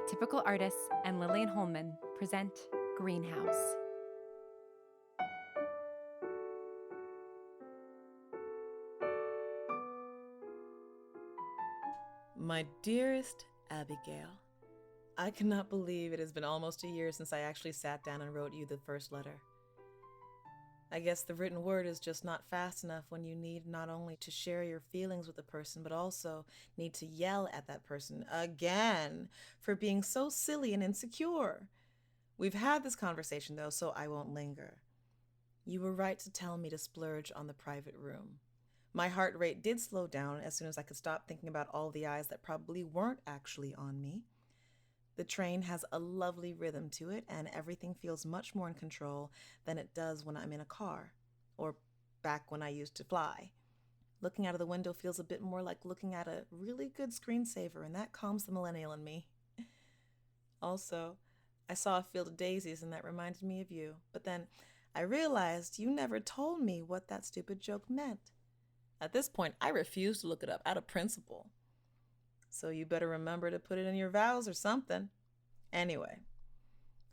Atypical Artists and Lillian Holman present Greenhouse. My dearest Abigail, I cannot believe it has been almost a year since I actually sat down and wrote you the first letter. I guess the written word is just not fast enough when you need not only to share your feelings with a person, but also need to yell at that person again for being so silly and insecure. We've had this conversation though, so I won't linger. You were right to tell me to splurge on the private room. My heart rate did slow down as soon as I could stop thinking about all the eyes that probably weren't actually on me. The train has a lovely rhythm to it, and everything feels much more in control than it does when I'm in a car, or back when I used to fly. Looking out of the window feels a bit more like looking at a really good screensaver, and that calms the millennial in me. Also, I saw a field of daisies, and that reminded me of you. But then I realized you never told me what that stupid joke meant. At this point, I refuse to look it up out of principle. So you better remember to put it in your vows or something. Anyway,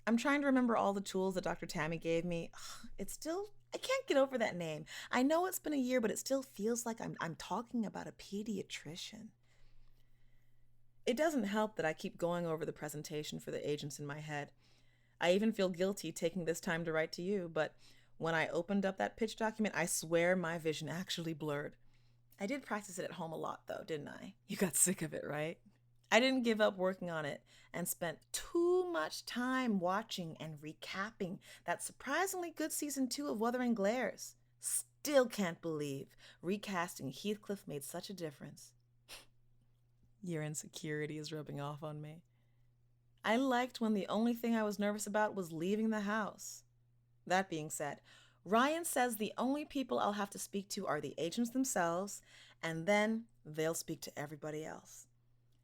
I'm trying to remember all the tools that Dr. Tammy gave me. I can't get over that name. I know it's been a year, but it still feels like I'm talking about a pediatrician. It doesn't help that I keep going over the presentation for the agents in my head. I even feel guilty taking this time to write to you, but when I opened up that pitch document, I swear my vision actually blurred. I did practice it at home a lot though, didn't I? You got sick of it, right? I didn't give up working on it and spent too much time watching and recapping that surprisingly good season 2 of Wuthering Glares. Still can't believe recasting Heathcliff made such a difference. Your insecurity is rubbing off on me. I liked when the only thing I was nervous about was leaving the house. That being said, Ryan says the only people I'll have to speak to are the agents themselves, and then they'll speak to everybody else.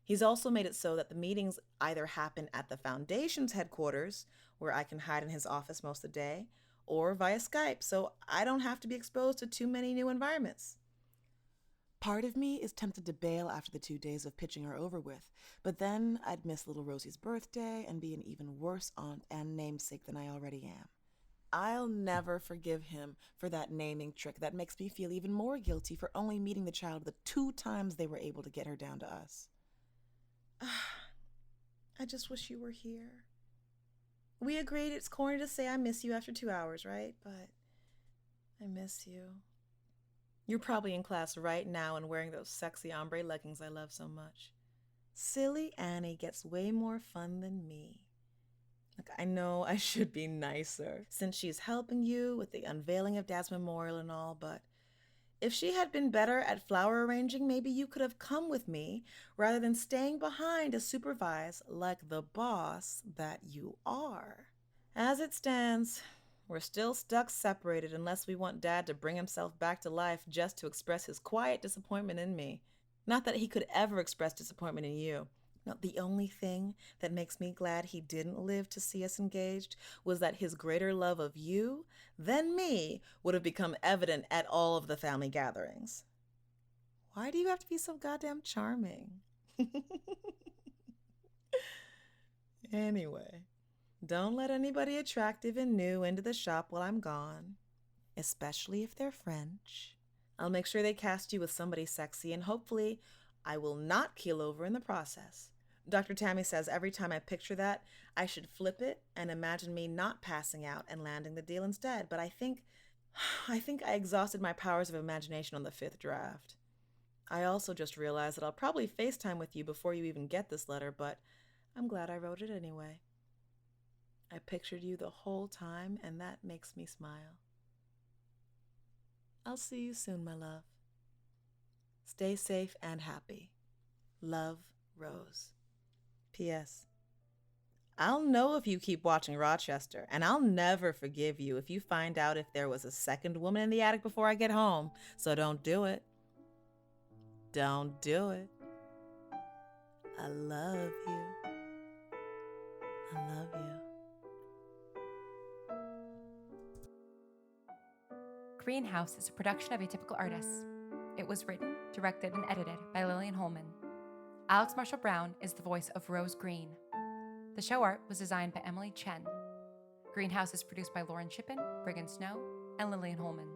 He's also made it so that the meetings either happen at the Foundation's headquarters, where I can hide in his office most of the day, or via Skype, so I don't have to be exposed to too many new environments. Part of me is tempted to bail after the 2 days of pitching are over with, but then I'd miss little Rosie's birthday and be an even worse aunt and namesake than I already am. I'll never forgive him for that naming trick that makes me feel even more guilty for only meeting the child the 2 times they were able to get her down to us. I just wish you were here. We agreed it's corny to say I miss you after 2 hours, right? But I miss you. You're probably in class right now and wearing those sexy ombre leggings I love so much. Silly Annie gets way more fun than me. Look, I know I should be nicer since she's helping you with the unveiling of Dad's memorial and all, but if she had been better at flower arranging, maybe you could have come with me rather than staying behind to supervise like the boss that you are. As it stands, we're still stuck separated unless we want Dad to bring himself back to life just to express his quiet disappointment in me. Not that he could ever express disappointment in you. No, the only thing that makes me glad he didn't live to see us engaged was that his greater love of you than me would have become evident at all of the family gatherings. Why do you have to be so goddamn charming? Anyway, don't let anybody attractive and new into the shop while I'm gone, especially if they're French. I'll make sure they cast you with somebody sexy, and hopefully I will not keel over in the process. Dr. Tammy says every time I picture that, I should flip it and imagine me not passing out and landing the deal instead. But I think I exhausted my powers of imagination on the 5th draft. I also just realized that I'll probably FaceTime with you before you even get this letter, but I'm glad I wrote it anyway. I pictured you the whole time, and that makes me smile. I'll see you soon, my love. Stay safe and happy. Love, Rose. P.S. I'll know if you keep watching Rochester, and I'll never forgive you if you find out if there was a second woman in the attic before I get home, so don't do it. Don't do it. I love you. I love you. Greenhouse is a production of Atypical Artists. It was written, directed, and edited by Lillian Holman. Alex Marshall Brown is the voice of Rose Green. The show art was designed by Emily Chen. Greenhouse is produced by Lauren Shippen, Brigham Snow, and Lillian Holman.